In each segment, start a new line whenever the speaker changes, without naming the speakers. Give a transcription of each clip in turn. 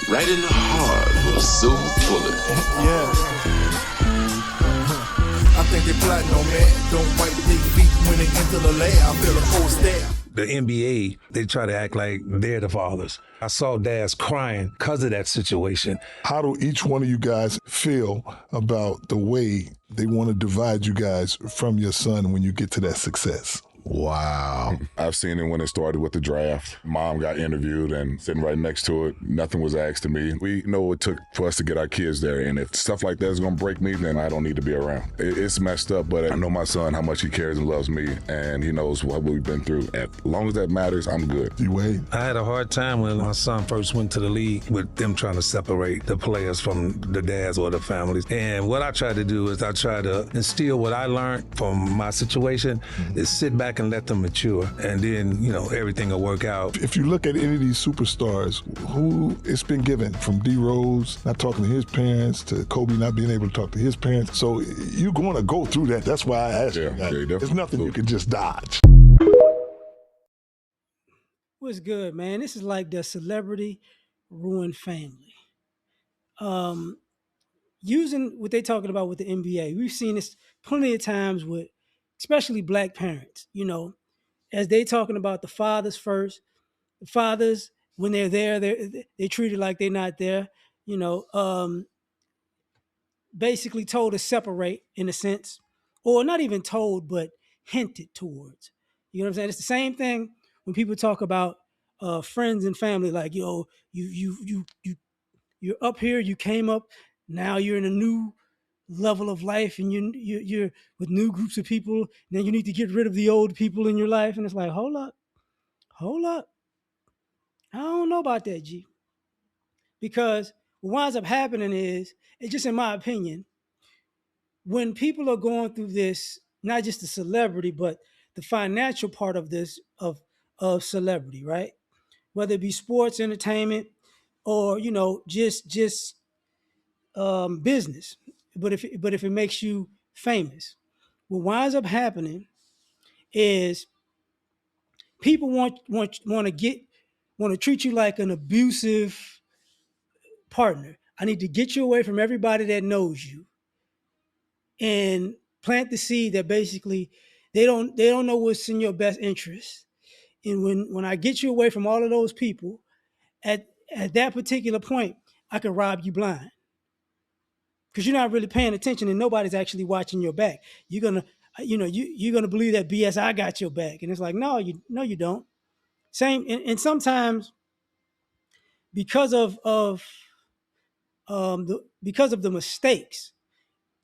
right in the heart of a silver bullet.
Yeah. I think they plotting on man. Don't wipe their feet when they enter the lab. I feel a cold stare.
The NBA, they try to act like they're the fathers. I saw dads crying because of that situation.
How do each one of you guys feel about the way they want to divide you guys from your son when you get to that success?
Wow.
I've seen it when it started with the draft. Mom got interviewed and sitting right next to it. Nothing was asked of me. We know what it took for us to get our kids there. And if stuff like that is going to break me, then I don't need to be around. It's messed up, but I know my son, how much he cares and loves me, and he knows what we've been through. As long as that matters, I'm good.
D-Wade?
I had a hard time when my son first went to the league with them trying to separate the players from the dads or the families. And what I tried to do is I tried to instill what I learned from my situation is sit back and let them mature, and then, everything will work out.
If you look at any of these superstars, who it's been given, from D. Rose not talking to his parents to Kobe not being able to talk to his parents. So you're going to go through that. That's why I asked you that. There's nothing you can just dodge.
What's good, man? This is like the celebrity ruined family. Using what they're talking about with the NBA, we've seen this plenty of times with especially black parents, as they talking about the fathers first. The fathers, when they're there, they treated like they're not there. You know, basically told to separate in a sense, or not even told, but hinted towards. You know what I'm saying? It's the same thing when people talk about friends and family, like, you're up here, you came up, now you're in a new level of life, and you're with new groups of people. Then you need to get rid of the old people in your life, and it's like, hold up, I don't know about that, G, because what winds up happening is, it's just in my opinion, when people are going through this, not just the celebrity, but the financial part of this of celebrity, right? Whether it be sports, entertainment, or just business. But if it makes you famous, what winds up happening is people want to treat you like an abusive partner. I need to get you away from everybody that knows you and plant the seed that basically they don't know what's in your best interest. And when I get you away from all of those people, at that particular point, I can rob you blind because you're not really paying attention and nobody's actually watching your back. You're gonna, you're gonna believe that BS. I got your back, and it's like, no, you don't. Same, and sometimes because of the mistakes,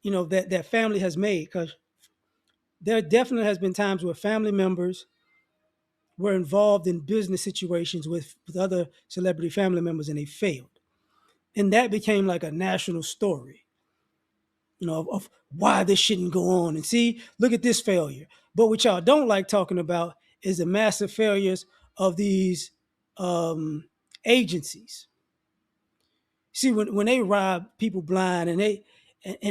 that family has made, because there definitely has been times where family members were involved in business situations with other celebrity family members and they failed. And that became like a national story, of why this shouldn't go on. And see, look at this failure. But what y'all don't like talking about is the massive failures of these agencies. See, when they rob people blind and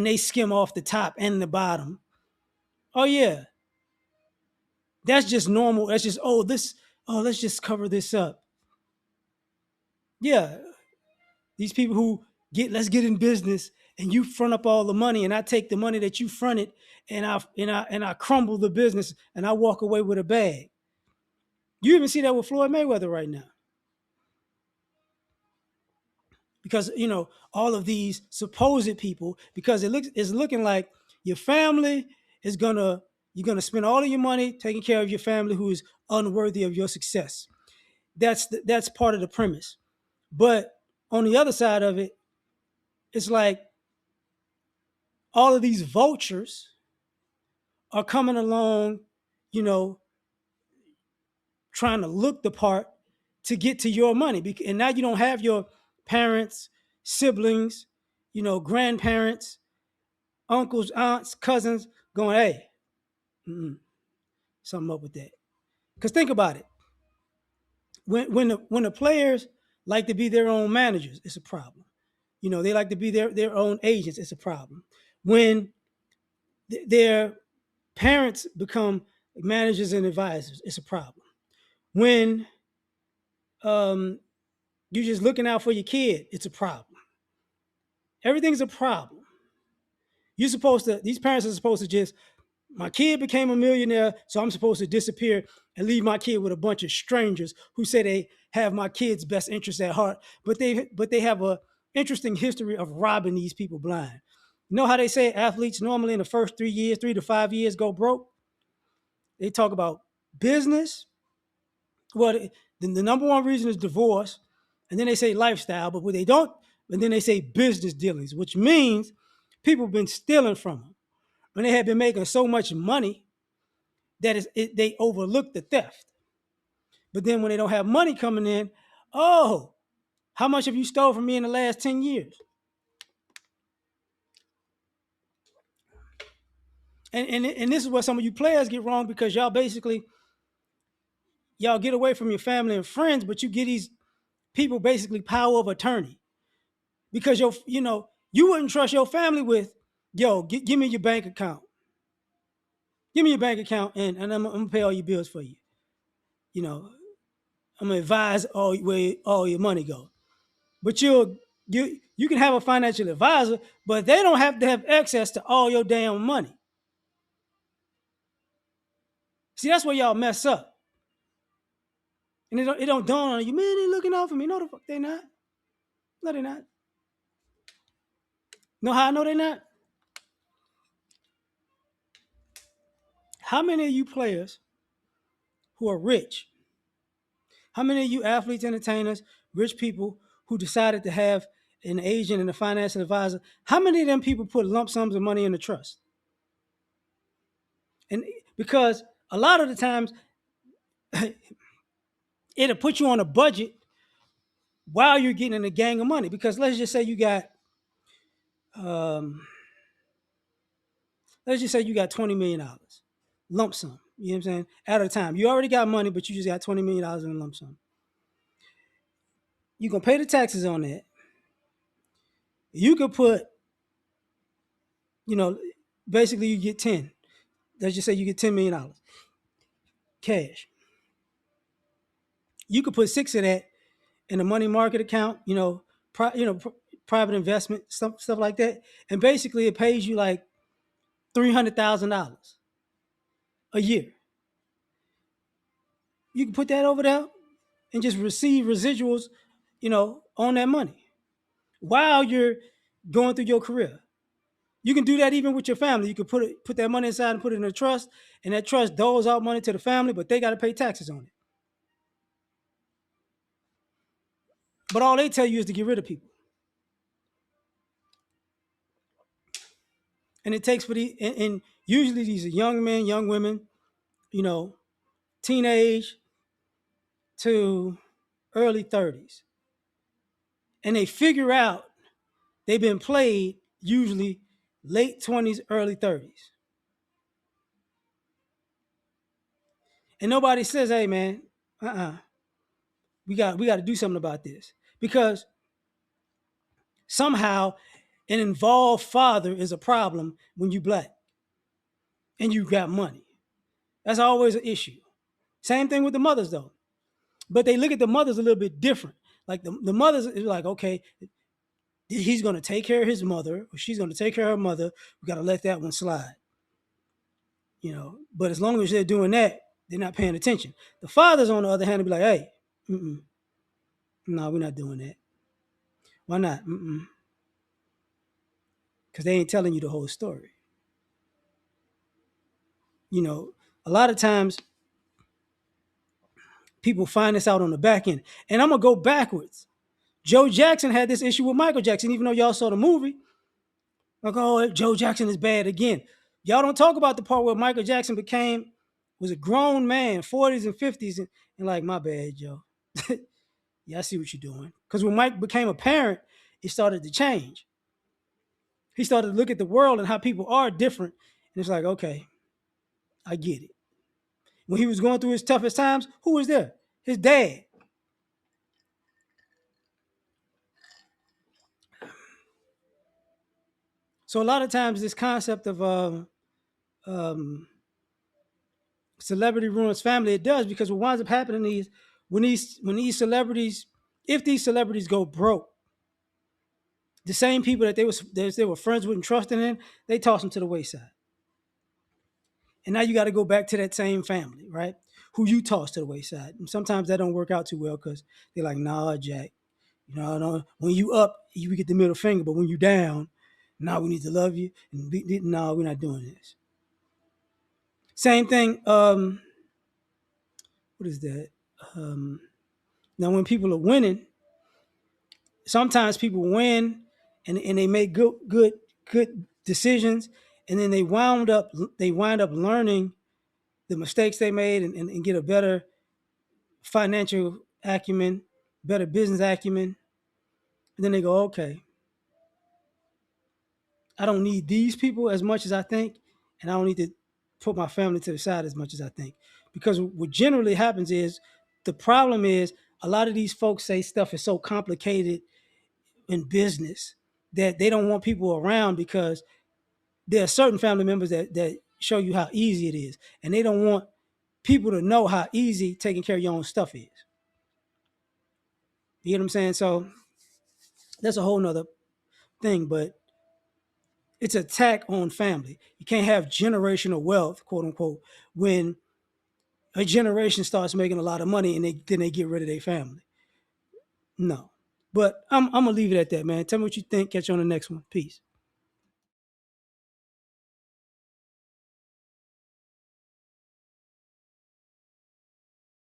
they skim off the top and the bottom, oh yeah, that's just normal. That's just, let's just cover this up. Yeah, these people who let's get in business, and you front up all the money, and I take the money that you fronted, and I crumble the business, and I walk away with a bag. You even see that with Floyd Mayweather right now, because all of these supposed people, because it's looking like your family is gonna you're gonna spend all of your money taking care of your family who is unworthy of your success. That's part of the premise. But on the other side of it, it's like all of these vultures are coming along, you know, trying to look the part to get to your money. And now you don't have your parents, siblings, grandparents, uncles, aunts, cousins going, hey, something up with that. Because think about it. When the players like to be their own managers, it's a problem. They like to be their own agents, it's a problem. When their parents become managers and advisors, it's a problem. When you're just looking out for your kid, it's a problem. Everything's a problem. These parents are supposed to just, my kid became a millionaire, so I'm supposed to disappear and leave my kid with a bunch of strangers who say they have my kid's best interests at heart, but they have a interesting history of robbing these people blind. You know how they say athletes normally in the first 3 to 5 years go broke? They talk about business. Well, the number one reason is divorce, and then they say lifestyle, but what they don't, and then they say business dealings, which means people have been stealing from them. When they have been making so much money that they overlook the theft. But then when they don't have money coming in, oh, how much have you stole from me in the last 10 years? And this is what some of you players get wrong, because y'all get away from your family and friends, but you get these people basically power of attorney, because you wouldn't trust your family with, give me your bank account. Give me your bank account, and I'm gonna pay all your bills for you. I'm gonna advise where all your money goes. But you can have a financial advisor, but they don't have to have access to all your damn money. See, that's where y'all mess up. And it don't dawn on you, man, they looking out for me. No, the fuck they not. No, they're not. Know how I know they're not? How many of you players who are rich, how many of you athletes, entertainers, rich people who decided to have an agent and a financial advisor, how many of them people put lump sums of money in the trust? And because a lot of the times, it'll put you on a budget while you're getting a gang of money. Because let's just say you got $20 million lump sum. You know what I'm saying? At a time. You already got money, but you just got $20 million in a lump sum. You're going to pay the taxes on that. You could put, basically you get 10. Let's just say you get $10 million cash. You could put 6 of that in a money market account, private investment, stuff like that. And basically it pays you like $300,000 a year. You can put that over there and just receive residuals, on that money while you're going through your career. You can do that even with your family. You can put that money inside and put it in a trust, and that trust doles out money to the family, but they got to pay taxes on it. But all they tell you is to get rid of people. And it takes and usually these are young men, young women, teenage to early 30s. And they figure out they've been played usually late 20s, early 30s. And nobody says, hey man, we got to do something about this. Because somehow an involved father is a problem when you black and you got money. That's always an issue. Same thing with the mothers though. But they look at the mothers a little bit different. Like the mothers is like, okay, he's going to take care of his mother, or she's going to take care of her mother. We got to let that one slide. But as long as they're doing that, they're not paying attention. The fathers, on the other hand, will be like, hey, no, we're not doing that. Why not? Because they ain't telling you the whole story. A lot of times people find this out on the back end. And I'm going to go backwards. Joe Jackson had this issue with Michael Jackson, even though y'all saw the movie. Like, oh, Joe Jackson is bad again. Y'all don't talk about the part where Michael Jackson was a grown man, 40s and 50s, and like, my bad, Joe. Yeah, I see what you're doing. Because when Mike became a parent, it started to change. He started to look at the world and how people are different. And it's like, okay, I get it. When he was going through his toughest times, who was there? His dad. So a lot of times this concept of celebrity ruins family, it does, because what winds up happening is when these celebrities if these celebrities go broke, the same people that they were friends with and trusting in, they toss them to the wayside. And now you got to go back to that same family, right? Who you toss to the wayside. And sometimes that don't work out too well because they're like, nah, Jack, no, when you up, you get the middle finger, but when you down, now we need to love you. And no, we're not doing this. Same thing. What is that? Now, when people are winning, sometimes people win and they make good decisions, and then they wind up learning the mistakes they made and get a better financial acumen, better business acumen. And then they go, okay, I don't need these people as much as I think, and I don't need to put my family to the side as much as I think. Because what generally happens is the problem is a lot of these folks say stuff is so complicated in business that they don't want people around because there are certain family members that show you how easy it is. And they don't want people to know how easy taking care of your own stuff is. You get what I'm saying? So that's a whole nother thing, but it's an attack on family. You can't have generational wealth, quote unquote, when a generation starts making a lot of money and then they get rid of their family. No. But I'm gonna leave it at that, man. Tell me what you think. Catch you on the next one. Peace.